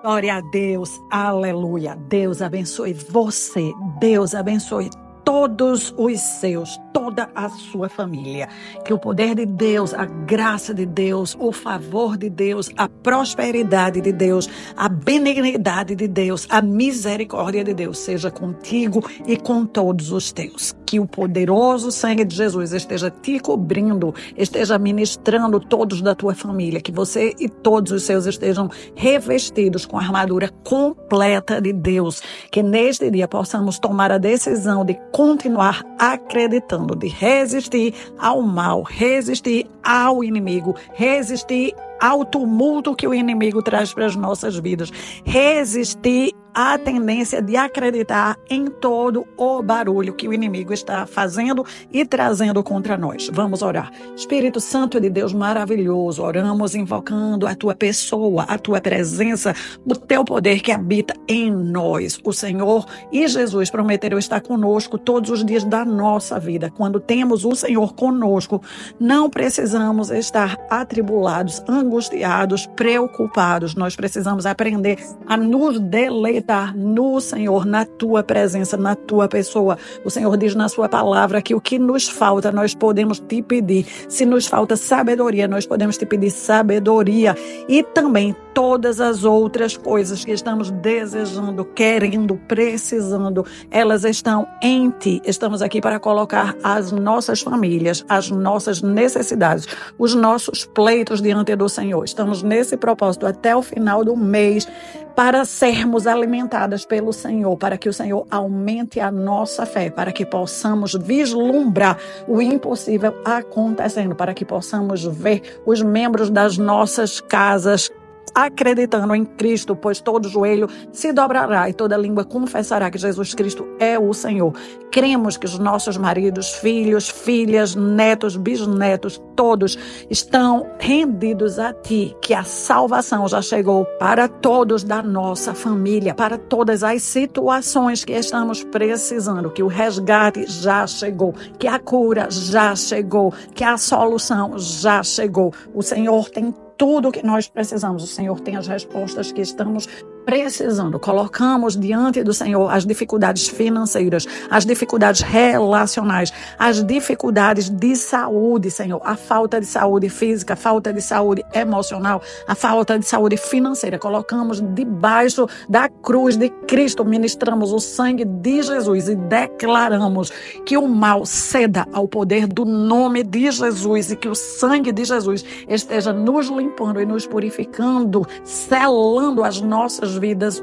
Glória a Deus, aleluia. Deus abençoe você, Deus abençoe todos os seus, toda a sua família. Que o poder de Deus, a graça de Deus, o favor de Deus, a prosperidade de Deus, a benignidade de Deus, a misericórdia de Deus seja contigo e com todos os teus. Que o poderoso sangue de Jesus esteja te cobrindo, esteja ministrando todos da tua família, que você e todos os seus estejam revestidos com a armadura completa de Deus, que neste dia possamos tomar a decisão de continuar acreditando, de resistir ao mal, resistir ao inimigo, resistir ao tumulto que o inimigo traz para as nossas vidas, resistir à tendência de acreditar em todo o barulho que o inimigo está fazendo e trazendo contra nós. Vamos orar. Espírito Santo de Deus maravilhoso, oramos invocando a tua pessoa, a tua presença, o teu poder que habita em nós. O Senhor e Jesus prometeram estar conosco todos os dias da nossa vida. Quando temos o Senhor conosco, não precisamos estar atribulados, angustiados, preocupados. Nós precisamos aprender a nos deleitar no Senhor, na tua presença, na tua pessoa. O Senhor diz na sua palavra que o que nos falta, nós podemos te pedir. Se nos falta sabedoria, nós podemos te pedir sabedoria. E também todas as outras coisas que estamos desejando, querendo, precisando, elas estão em ti. Estamos aqui para colocar as nossas famílias, as nossas necessidades, os nossos pleitos diante do Senhor. Estamos nesse propósito até o final do mês para sermos alimentadas pelo Senhor, para que o Senhor aumente a nossa fé, para que possamos vislumbrar o impossível acontecendo, para que possamos ver os membros das nossas casas acreditando em Cristo, pois todo joelho se dobrará e toda língua confessará que Jesus Cristo é o Senhor. Cremos que os nossos maridos, filhos, filhas, netos, bisnetos, todos estão rendidos a Ti, que a salvação já chegou para todos da nossa família, para todas as situações que estamos precisando, que o resgate já chegou, que a cura já chegou, que a solução já chegou. O Senhor tem tudo o que nós precisamos. O Senhor tem as respostas que estamos precisando. Colocamos diante do Senhor as dificuldades financeiras, as dificuldades relacionais, as dificuldades de saúde, Senhor. A falta de saúde física, a falta de saúde emocional, a falta de saúde financeira. Colocamos debaixo da cruz de Cristo, ministramos o sangue de Jesus e declaramos que o mal ceda ao poder do nome de Jesus e que o sangue de Jesus esteja nos limpando e nos purificando, selando as nossas vidas,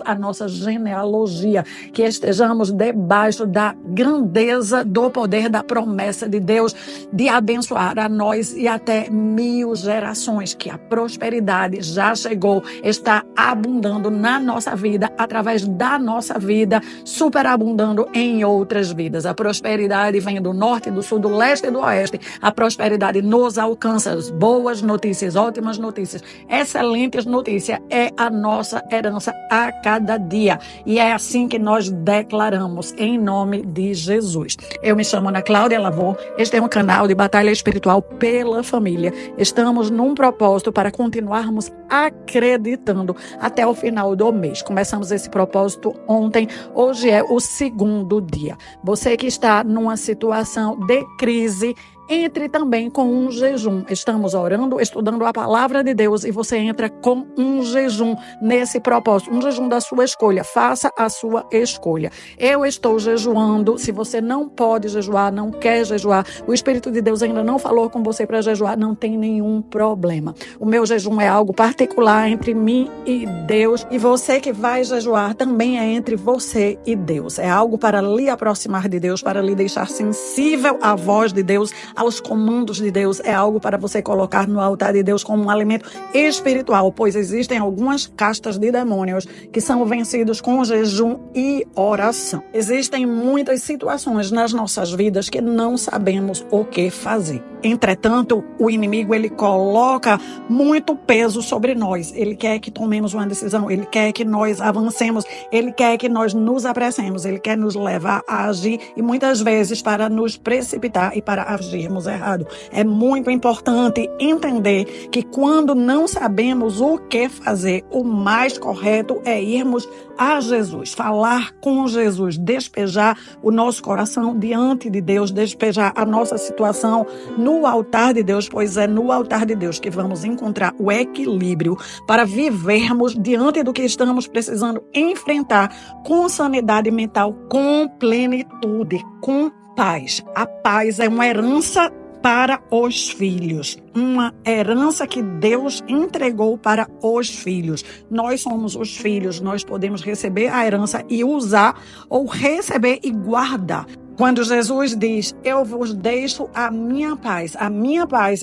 a nossa genealogia, que estejamos debaixo da grandeza do poder da promessa de Deus de abençoar a nós e até 1000 gerações, que a prosperidade já chegou, está abundando na nossa vida, através da nossa vida, superabundando em outras vidas. A prosperidade vem do norte, do sul, do leste e do oeste. A prosperidade nos alcança. As boas notícias, ótimas notícias, excelentes notícias é a nossa herança a cada dia. E é assim que nós declaramos em nome de Jesus. Eu me chamo Ana Cláudia Lavor. Este é um canal de batalha espiritual pela família. Estamos num propósito para continuarmos acreditando até o final do mês. Começamos esse propósito ontem. Hoje é o segundo dia. Você que está numa situação de crise, entre também com um jejum. Estamos orando, estudando a palavra de Deus e você entra com um jejum nesse propósito, um jejum da sua escolha. Faça a sua escolha. Eu estou jejuando. Se você não pode jejuar, não quer jejuar, o Espírito de Deus ainda não falou com você para jejuar, não tem nenhum problema. O meu jejum é algo particular entre mim e Deus, e você que vai jejuar também é entre você e Deus. É algo para lhe aproximar de Deus, para lhe deixar sensível à voz de Deus, aos comandos de Deus. É algo para você colocar no altar de Deus como um alimento espiritual, pois existem algumas castas de demônios que são vencidos com jejum e oração. Existem muitas situações nas nossas vidas que não sabemos o que fazer. Entretanto, o inimigo, ele coloca muito peso sobre nós. Ele quer que tomemos uma decisão, ele quer que nós avancemos, ele quer que nós nos apressemos, ele quer nos levar a agir e muitas vezes para nos precipitar e para agirmos errado. É muito importante entender que quando não sabemos o que fazer, o mais correto é irmos a Jesus, falar com Jesus, despejar o nosso coração diante de Deus, despejar a nossa situação no altar de Deus, pois é no altar de Deus que vamos encontrar o equilíbrio para vivermos diante do que estamos precisando enfrentar com sanidade mental, com plenitude, com paz. A paz é uma herança para os filhos, uma herança que Deus entregou para os filhos. Nós somos os filhos, nós podemos receber a herança e usar, ou receber e guardar. Quando Jesus diz, eu vos deixo a minha paz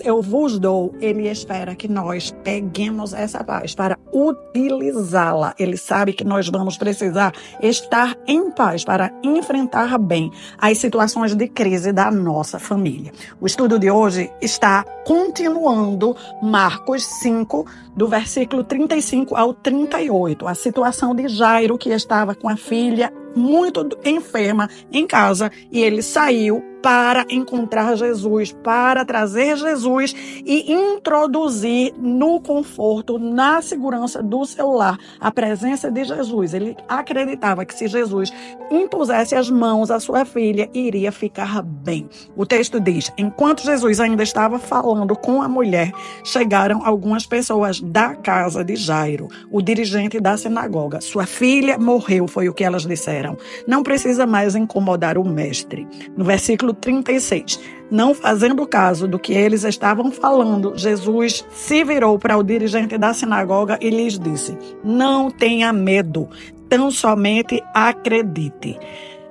eu vos dou, ele espera que nós peguemos essa paz para utilizá-la. Ele sabe que nós vamos precisar estar em paz para enfrentar bem as situações de crise da nossa família. O estudo de hoje está continuando Marcos 5, do versículo 35 ao 38. A situação de Jairo, que estava com a filha muito enferma em casa, e ele saiu para encontrar Jesus, para trazer Jesus e introduzir no conforto, na segurança do seu lar, a presença de Jesus. Ele acreditava que se Jesus impusesse as mãos à sua filha, iria ficar bem. O texto diz, enquanto Jesus ainda estava falando com a mulher, chegaram algumas pessoas da casa de Jairo, o dirigente da sinagoga. Sua filha morreu, foi o que elas disseram. Não precisa mais incomodar o mestre. No versículo 36, não fazendo caso do que eles estavam falando, Jesus se virou para o dirigente da sinagoga e lhes disse, não tenha medo, tão somente acredite.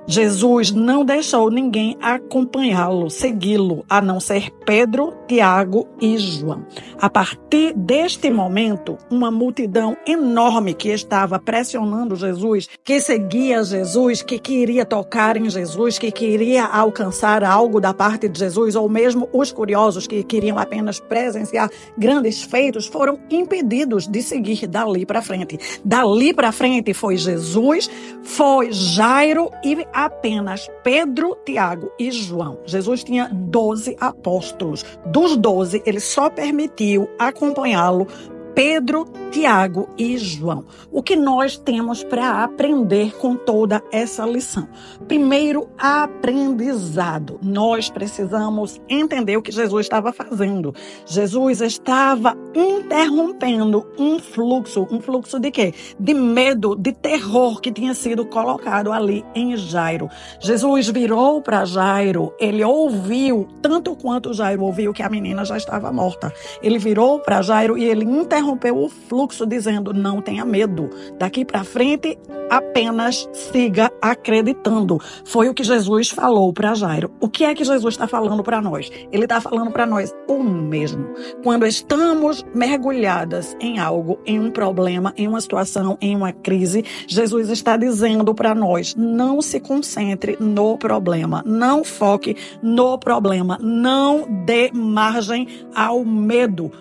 Jesus não deixou ninguém acompanhá-lo, segui-lo, a não ser Pedro, Tiago e João. A partir deste momento, uma multidão enorme que estava pressionando Jesus, que seguia Jesus, que queria tocar em Jesus, que queria alcançar algo da parte de Jesus, ou mesmo os curiosos que queriam apenas presenciar grandes feitos, foram impedidos de seguir dali para frente. Dali para frente foi Jesus, foi Jairo e apenas Pedro, Tiago e João. Jesus tinha 12 apóstolos. Dos 12, ele só permitiu acompanhá-lo Pedro, Tiago e João. O que nós temos para aprender com toda essa lição? Primeiro, aprendizado. Nós precisamos entender o que Jesus estava fazendo. Jesus estava interrompendo um fluxo de quê? De medo, de terror que tinha sido colocado ali em Jairo. Jesus virou para Jairo, ele ouviu, tanto quanto Jairo ouviu que a menina já estava morta. Ele virou para Jairo e ele interrompeu o fluxo dizendo, não tenha medo. Daqui para frente, apenas siga acreditando. Foi o que Jesus falou para Jairo. O que é que Jesus está falando para nós? Ele está falando para nós o mesmo. Quando estamos mergulhadas em algo, em um problema, em uma situação, em uma crise, Jesus está dizendo para nós, não se concentre no problema, não foque no problema, não dê margem ao medo.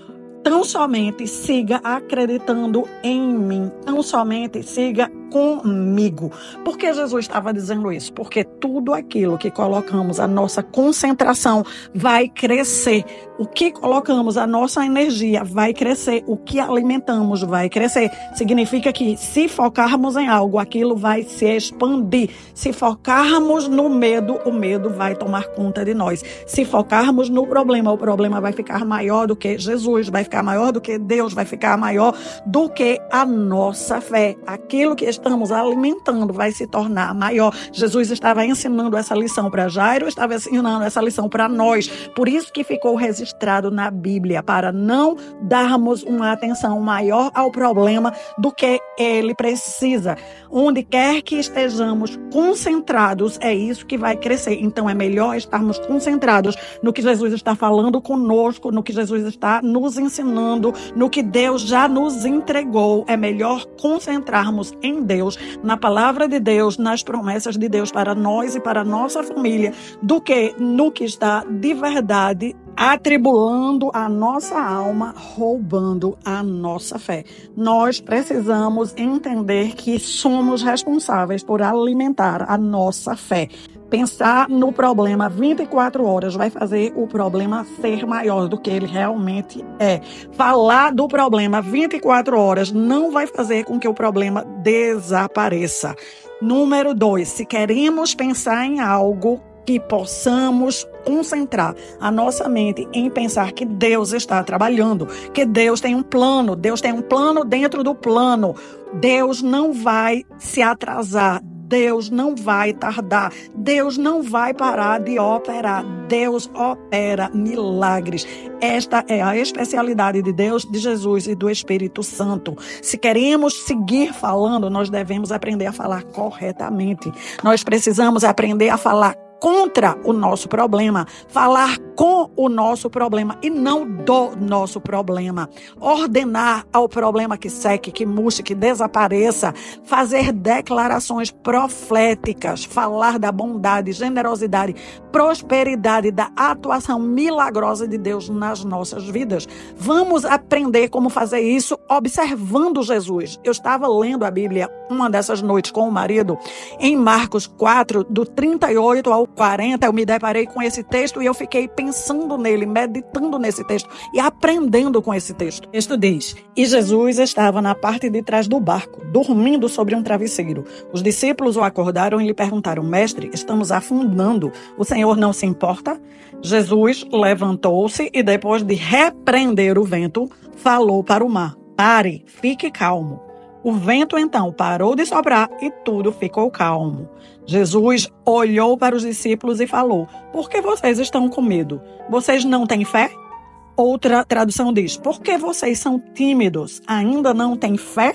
Tão somente siga acreditando em mim. Tão somente siga comigo. Por que Jesus estava dizendo isso? Porque tudo aquilo que colocamos, a nossa concentração vai crescer. O que colocamos, a nossa energia vai crescer. O que alimentamos vai crescer. Significa que se focarmos em algo, aquilo vai se expandir. Se focarmos no medo, o medo vai tomar conta de nós. Se focarmos no problema, o problema vai ficar maior do que Jesus, vai ficar maior do que Deus, vai ficar maior do que a nossa fé. Aquilo que estamos alimentando vai se tornar maior. Jesus estava ensinando essa lição para Jairo, estava ensinando essa lição para nós. Por isso que ficou registrado na Bíblia, para não darmos uma atenção maior ao problema do que ele precisa. Onde quer que estejamos concentrados, é isso que vai crescer. Então é melhor estarmos concentrados no que Jesus está falando conosco, no que Jesus está nos ensinando, no que Deus já nos entregou. É melhor concentrarmos em Deus Deus, na palavra de Deus, nas promessas de Deus para nós e para a nossa família, do que no que está de verdade atribulando a nossa alma, roubando a nossa fé. Nós precisamos entender que somos responsáveis por alimentar a nossa fé. Pensar no problema 24 horas vai fazer o problema ser maior do que ele realmente é. Falar do problema 24 horas não vai fazer com que o problema desapareça. Número 2, se queremos pensar em algo que possamos concentrar a nossa mente em pensar que Deus está trabalhando, que Deus tem um plano dentro do plano. Deus não vai se atrasar, Deus não vai tardar, Deus não vai parar de operar, Deus opera milagres. Esta é a especialidade de Deus, de Jesus e do Espírito Santo. Se queremos seguir falando, nós devemos aprender a falar corretamente. Nós precisamos aprender a falar contra o nosso problema, falar com o nosso problema e não do nosso problema. Ordenar ao problema que seque, que murche, que desapareça, fazer declarações proféticas, falar da bondade, generosidade, prosperidade, da atuação milagrosa de Deus nas nossas vidas. Vamos aprender como fazer isso observando Jesus. Eu estava lendo a Bíblia uma dessas noites com o marido, em Marcos 4, do 38 ao 40, eu me deparei com esse texto e eu fiquei pensando nele, meditando nesse texto e aprendendo com esse texto. O texto diz: e Jesus estava na parte de trás do barco, dormindo sobre um travesseiro. Os discípulos o acordaram e lhe perguntaram: mestre, estamos afundando, o Senhor não se importa? Jesus levantou-se e, depois de repreender o vento, falou para o mar: pare, fique calmo. O vento então parou de soprar e tudo ficou calmo. Jesus olhou para os discípulos e falou: por que vocês estão com medo? Vocês não têm fé? Outra tradução diz: por que vocês são tímidos? Ainda não têm fé?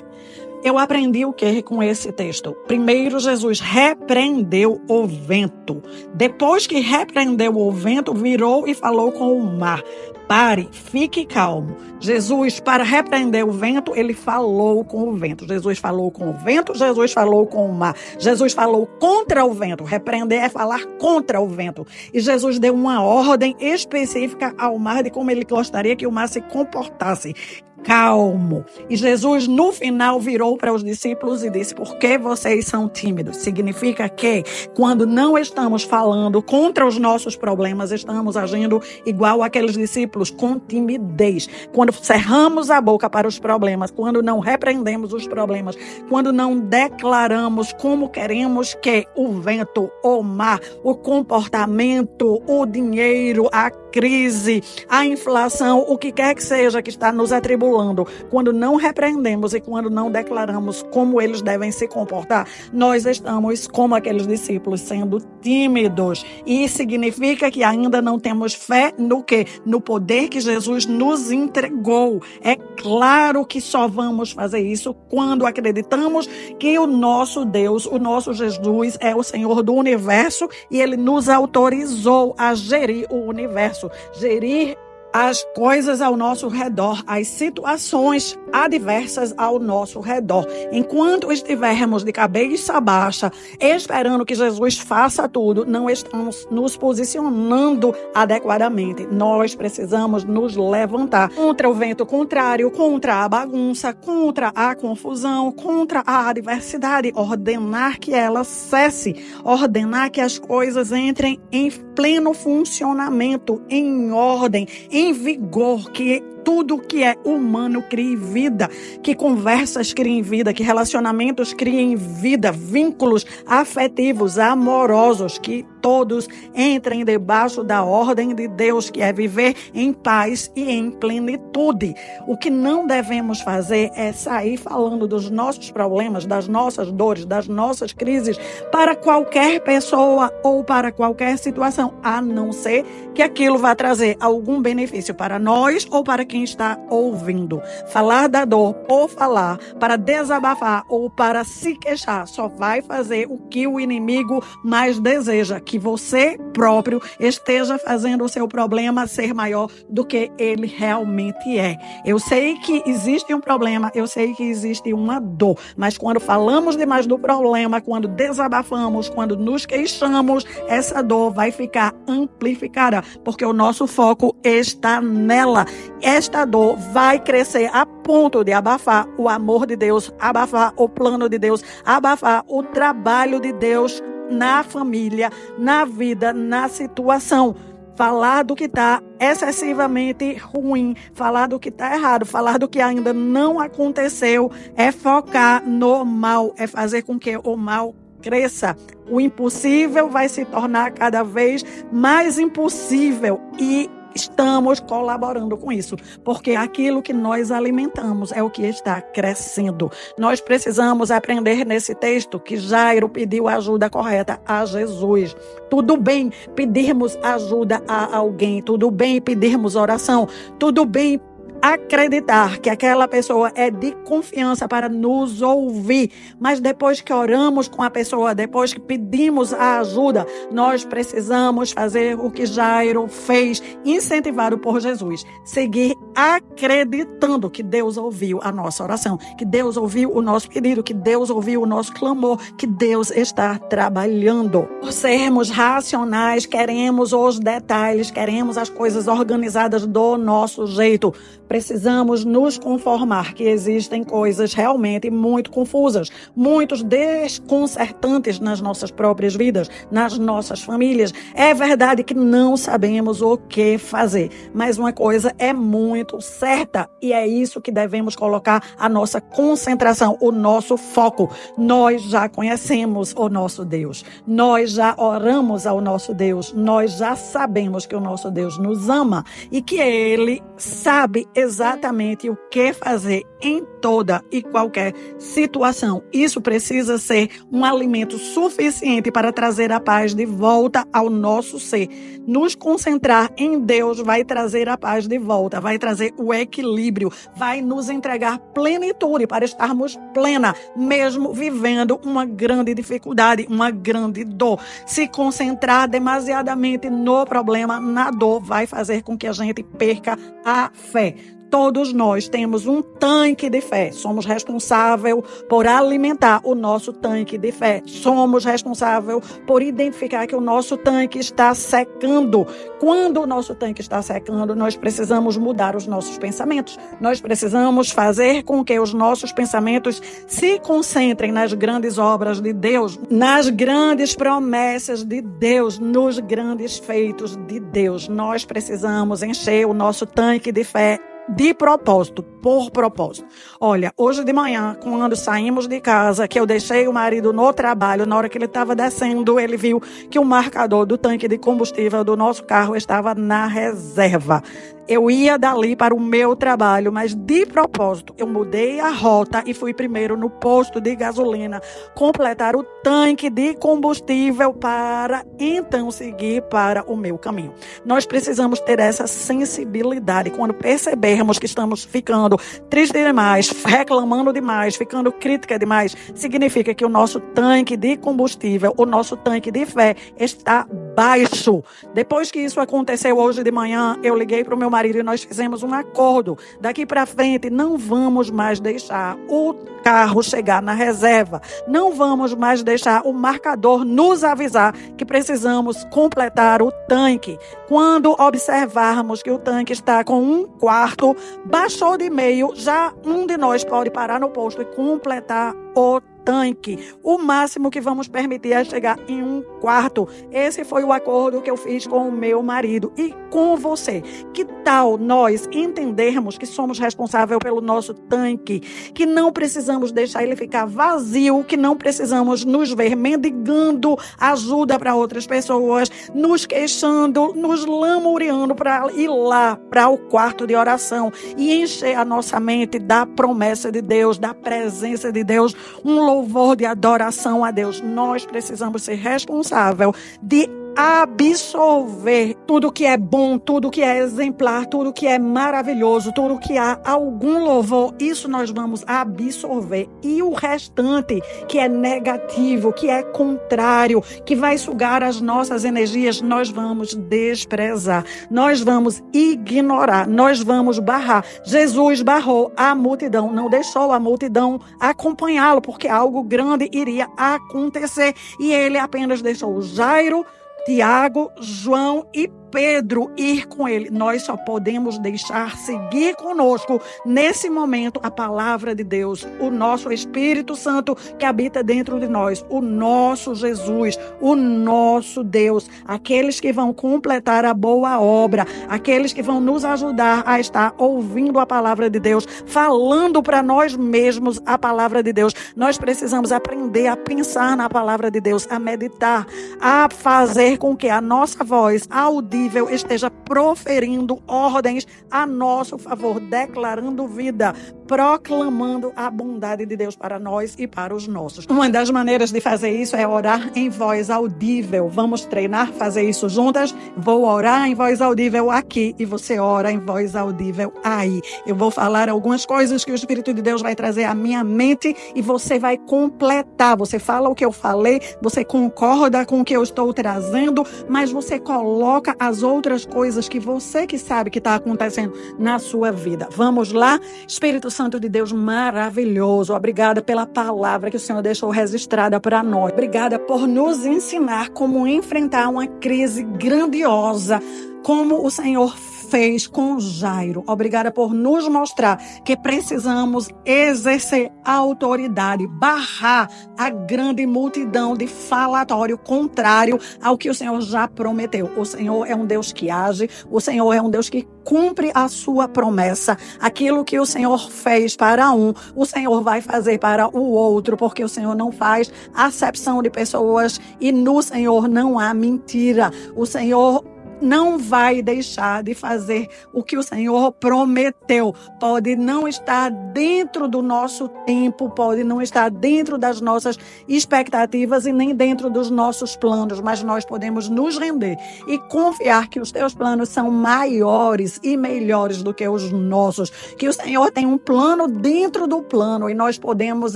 Eu aprendi o que com esse texto? Primeiro, Jesus repreendeu o vento. Depois que repreendeu o vento, virou e falou com o mar: pare, fique calmo. Jesus, para repreender o vento, ele falou com o vento. Jesus falou com o vento, Jesus falou com o mar. Jesus falou contra o vento. Repreender é falar contra o vento. E Jesus deu uma ordem específica ao mar de como ele gostaria que o mar se comportasse. Calmo. E Jesus, no final, virou para os discípulos e disse: por que vocês são tímidos? Significa que, quando não estamos falando contra os nossos problemas, estamos agindo igual aqueles discípulos, com timidez. Quando cerramos a boca para os problemas, quando não repreendemos os problemas, quando não declaramos como queremos que o vento, o mar, o comportamento, o dinheiro, a crise, a inflação, o que quer que seja que está nos atribulando, quando não repreendemos e quando não declaramos como eles devem se comportar, nós estamos como aqueles discípulos, sendo tímidos. E significa que ainda não temos fé no quê? No poder que Jesus nos entregou. É claro que só vamos fazer isso quando acreditamos que o nosso Deus, o nosso Jesus é o Senhor do universo e ele nos autorizou a gerir o universo. Gerir as coisas ao nosso redor, as situações adversas ao nosso redor. Enquanto estivermos de cabeça baixa, esperando que Jesus faça tudo, não estamos nos posicionando adequadamente. Nós precisamos nos levantar contra o vento contrário, contra a bagunça, contra a confusão, contra a adversidade, ordenar que ela cesse, ordenar que as coisas entrem em pleno funcionamento, em ordem, em vigor, que tudo que é humano crie vida, que conversas criem vida, que relacionamentos criem vida, vínculos afetivos, amorosos, que todos entrem debaixo da ordem de Deus, que é viver em paz e em plenitude. O que não devemos fazer é sair falando dos nossos problemas, das nossas dores, das nossas crises para qualquer pessoa ou para qualquer situação, a não ser que aquilo vá trazer algum benefício para nós ou para quem está ouvindo. Falar da dor por falar, para desabafar ou para se queixar, só vai fazer o que o inimigo mais deseja, que você próprio esteja fazendo o seu problema ser maior do que ele realmente é. Eu sei que existe um problema, eu sei que existe uma dor, mas quando falamos demais do problema, quando desabafamos, quando nos queixamos, essa dor vai ficar amplificada, porque o nosso foco está nela. Esta dor vai crescer a ponto de abafar o amor de Deus, abafar o plano de Deus, abafar o trabalho de Deus na família, na vida, na situação. Falar do que está excessivamente ruim, falar do que está errado, falar do que ainda não aconteceu, é focar no mal, é fazer com que o mal cresça. O impossível vai se tornar cada vez mais impossível e estamos colaborando com isso, porque aquilo que nós alimentamos é o que está crescendo. Nós precisamos aprender nesse texto que Jairo pediu a ajuda correta a Jesus. Tudo bem pedirmos ajuda a alguém, tudo bem pedirmos oração, tudo bem acreditar que aquela pessoa é de confiança para nos ouvir, mas depois que oramos com a pessoa, depois que pedimos a ajuda, nós precisamos fazer o que Jairo fez, incentivado por Jesus, seguir acreditando que Deus ouviu a nossa oração, que Deus ouviu o nosso pedido, que Deus ouviu o nosso clamor, que Deus está trabalhando. Por sermos racionais, queremos os detalhes, queremos as coisas organizadas do nosso jeito. Precisamos nos conformar que existem coisas realmente muito confusas, muito desconcertantes nas nossas próprias vidas, nas nossas famílias. É verdade que não sabemos o que fazer, mas uma coisa é muito certa e é isso que devemos colocar a nossa concentração, o nosso foco. Nós já conhecemos o nosso Deus, nós já oramos ao nosso Deus, nós já sabemos que o nosso Deus nos ama e que Ele sabe exatamente o que fazer em toda e qualquer situação. Isso precisa ser um alimento suficiente para trazer a paz de volta ao nosso ser. Nos concentrar em Deus vai trazer a paz de volta, vai trazer o equilíbrio, vai nos entregar plenitude para estarmos plena, mesmo vivendo uma grande dificuldade, uma grande dor. Se concentrar demasiadamente no problema, na dor, vai fazer com que a gente perca a fé. Todos nós temos um tanque de fé. Somos responsáveis por alimentar o nosso tanque de fé. Somos responsáveis por identificar que o nosso tanque está secando. Quando o nosso tanque está secando, nós precisamos mudar os nossos pensamentos. Nós precisamos fazer com que os nossos pensamentos se concentrem nas grandes obras de Deus, nas grandes promessas de Deus, nos grandes feitos de Deus. Nós precisamos encher o nosso tanque de fé de propósito, por propósito. Olha, hoje de manhã, quando saímos de casa, que eu deixei o marido no trabalho, na hora que ele estava descendo, ele viu que o marcador do tanque de combustível do nosso carro estava na reserva. Eu ia dali para o meu trabalho, mas de propósito, eu mudei a rota e fui primeiro no posto de gasolina completar o tanque de combustível para então seguir para o meu caminho. Nós precisamos ter essa sensibilidade quando percebermos que estamos ficando tristes demais, reclamando demais, ficando crítica demais, significa que o nosso tanque de combustível, o nosso tanque de fé está baixo. Depois que isso aconteceu hoje de manhã, eu liguei para o meu marido e nós fizemos um acordo. Daqui para frente, não vamos mais deixar o carro chegar na reserva. Não vamos mais deixar o marcador nos avisar que precisamos completar o tanque. Quando observarmos que o tanque está com 1/4, baixou de meio, já um de nós pode parar no posto e completar o tanque. O máximo que vamos permitir é chegar em 1/4. Esse foi o acordo que eu fiz com o meu marido e com você. Que tal nós entendermos que somos responsáveis pelo nosso tanque, que não precisamos deixar ele ficar vazio, que não precisamos nos ver mendigando ajuda para outras pessoas, nos queixando, nos lamuriando para ir lá para o quarto de oração e encher a nossa mente da promessa de Deus, da presença de Deus, um louvor de adoração a Deus. Nós precisamos ser responsáveis de absorver tudo que é bom, tudo que é exemplar, tudo que é maravilhoso, tudo que há algum louvor, isso nós vamos absorver. E o restante, que é negativo, que é contrário, que vai sugar as nossas energias, nós vamos desprezar, nós vamos ignorar, nós vamos barrar. Jesus barrou a multidão, não deixou a multidão acompanhá-lo, porque algo grande iria acontecer. E ele apenas deixou Jairo, Tiago, João e Pedro ir com ele. Nós só podemos deixar seguir conosco nesse momento a palavra de Deus, o nosso Espírito Santo que habita dentro de nós, o nosso Jesus, o nosso Deus, aqueles que vão completar a boa obra, aqueles que vão nos ajudar a estar ouvindo a palavra de Deus, falando para nós mesmos a palavra de Deus. Nós precisamos aprender a pensar na palavra de Deus, a meditar, a fazer com que a nossa voz audível esteja proferindo ordens a nosso favor, declarando vida, proclamando a bondade de Deus para nós e para os nossos. Uma das maneiras de fazer isso é orar em voz audível. Vamos treinar, fazer isso juntas? Vou orar em voz audível aqui e você ora em voz audível aí. Eu vou falar algumas coisas que o Espírito de Deus vai trazer à minha mente e você vai completar. Você fala o que eu falei, você concorda com o que eu estou trazendo, mas você coloca as outras coisas que você que sabe que está acontecendo na sua vida. Vamos lá? Espírito Santo de Deus maravilhoso, obrigada pela palavra que o Senhor deixou registrada para nós. Obrigada por nos ensinar como enfrentar uma crise grandiosa, como o Senhor fez com Jairo. Obrigada por nos mostrar que precisamos exercer a autoridade, barrar a grande multidão de falatório contrário ao que o Senhor já prometeu. O Senhor é um Deus que age, o Senhor é um Deus que cumpre a sua promessa. Aquilo que o Senhor fez para um, o Senhor vai fazer para o outro, porque o Senhor não faz acepção de pessoas e no Senhor não há mentira. O Senhor não vai deixar de fazer o que o Senhor prometeu. Pode não estar dentro do nosso tempo, pode não estar dentro das nossas expectativas e nem dentro dos nossos planos, mas nós podemos nos render e confiar que os teus planos são maiores e melhores do que os nossos, que o Senhor tem um plano dentro do plano e nós podemos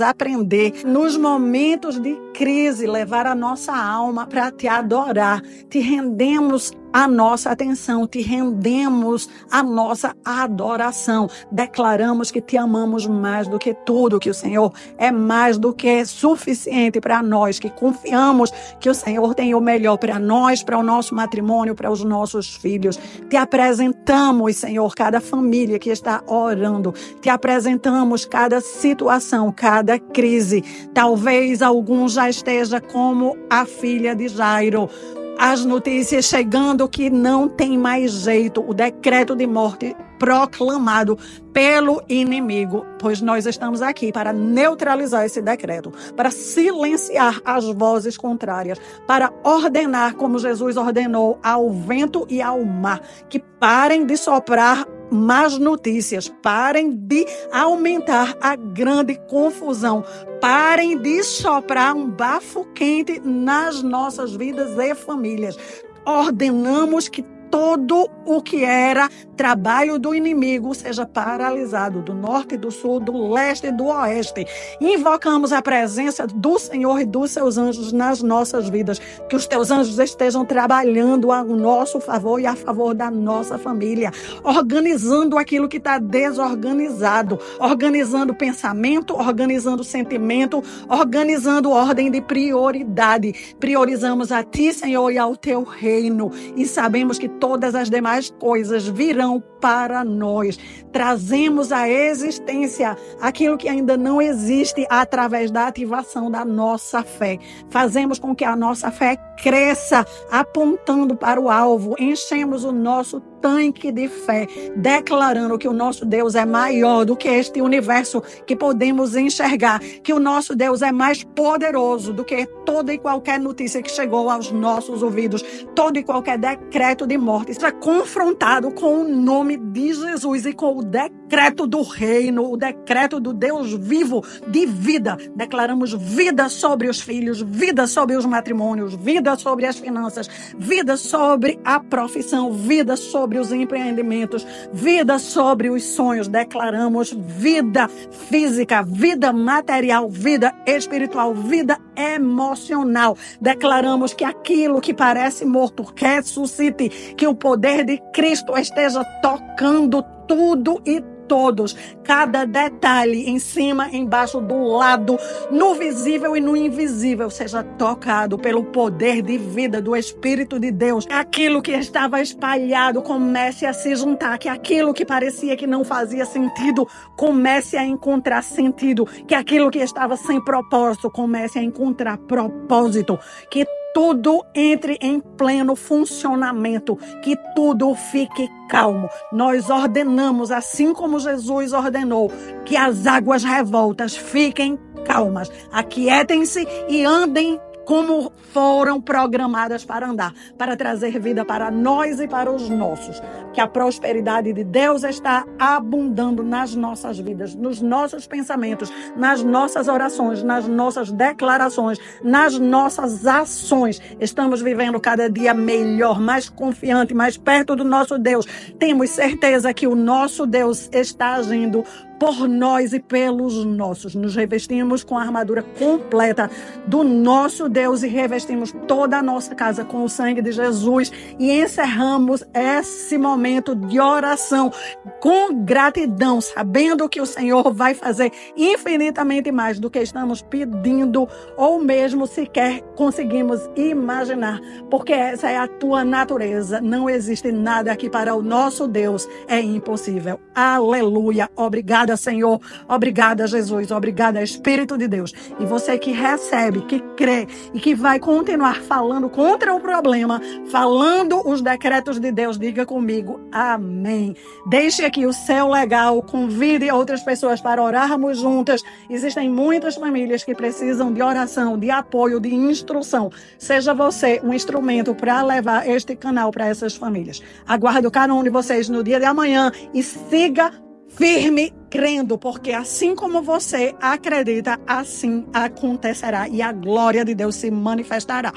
aprender nos momentos de crise, levar a nossa alma para te adorar. Te rendemos a nossa atenção, te rendemos a nossa adoração. Declaramos que te amamos mais do que tudo, que o Senhor é mais do que suficiente para nós, que confiamos que o Senhor tem o melhor para nós, para o nosso matrimônio, para os nossos filhos. Te apresentamos, Senhor, cada família que está orando. Te apresentamos cada situação, cada crise. Talvez algum já esteja como a filha de Jairo. As notícias chegando que não tem mais jeito, o decreto de morte proclamado pelo inimigo, pois nós estamos aqui para neutralizar esse decreto, para silenciar as vozes contrárias, para ordenar como Jesus ordenou ao vento e ao mar, que parem de soprar más notícias, parem de aumentar a grande confusão, parem de soprar um bafo quente nas nossas vidas e famílias. Ordenamos que todo o que era trabalho do inimigo seja paralisado, do norte, do sul, do leste e do oeste. Invocamos a presença do Senhor e dos seus anjos nas nossas vidas, que os teus anjos estejam trabalhando a nosso favor e a favor da nossa família, organizando aquilo que está desorganizado, organizando pensamento, organizando sentimento, organizando ordem de prioridade. Priorizamos a ti, Senhor, e ao teu reino, e sabemos que todas as demais coisas virão para nós. Trazemos à existência aquilo que ainda não existe através da ativação da nossa fé. Fazemos com que a nossa fé cresça, apontando para o alvo. Enchemos o nosso tanque de fé, declarando que o nosso Deus é maior do que este universo que podemos enxergar, que o nosso Deus é mais poderoso do que toda e qualquer notícia que chegou aos nossos ouvidos, todo e qualquer decreto de morte. Seja confrontado com o nome de Jesus e com o decreto decreto do reino, o decreto do Deus vivo de vida. Declaramos vida sobre os filhos, vida sobre os matrimônios, vida sobre as finanças, vida sobre a profissão, vida sobre os empreendimentos, vida sobre os sonhos. Declaramos vida física, vida material, vida espiritual, vida emocional. Declaramos que aquilo que parece morto ressuscite, que o poder de Cristo esteja tocando tudo e todos, cada detalhe, em cima, embaixo, do lado, no visível e no invisível, seja tocado pelo poder de vida do Espírito de Deus. Aquilo que estava espalhado comece a se juntar, que aquilo que parecia que não fazia sentido comece a encontrar sentido, que aquilo que estava sem propósito comece a encontrar propósito, que tudo entre em pleno funcionamento, que tudo fique calmo. Nós ordenamos, assim como Jesus ordenou, que as águas revoltas fiquem calmas. Aquietem-se e andem como foram programadas para andar, para trazer vida para nós e para os nossos. Que a prosperidade de Deus está abundando nas nossas vidas, nos nossos pensamentos, nas nossas orações, nas nossas declarações, nas nossas ações. Estamos vivendo cada dia melhor, mais confiante, mais perto do nosso Deus. Temos certeza que o nosso Deus está agindo por nós e pelos nossos. Nos revestimos com a armadura completa do nosso Deus e revestimos toda a nossa casa com o sangue de Jesus e encerramos esse momento de oração com gratidão, sabendo que o Senhor vai fazer infinitamente mais do que estamos pedindo ou mesmo sequer conseguimos imaginar, porque essa é a tua natureza. Não existe nada que para o nosso Deus é impossível. Aleluia. Obrigada, Senhor. Obrigada, Jesus. Obrigada, Espírito de Deus. E você que recebe, que crê e que vai continuar falando contra o problema, falando os decretos de Deus, diga comigo, amém. Deixe aqui o seu legal, convide outras pessoas para orarmos juntas. Existem muitas famílias que precisam de oração, de apoio, de instrução. Seja você um instrumento para levar este canal para essas famílias. Aguardo cada um de vocês no dia de amanhã e siga firme, crendo, porque assim como você acredita, assim acontecerá e a glória de Deus se manifestará.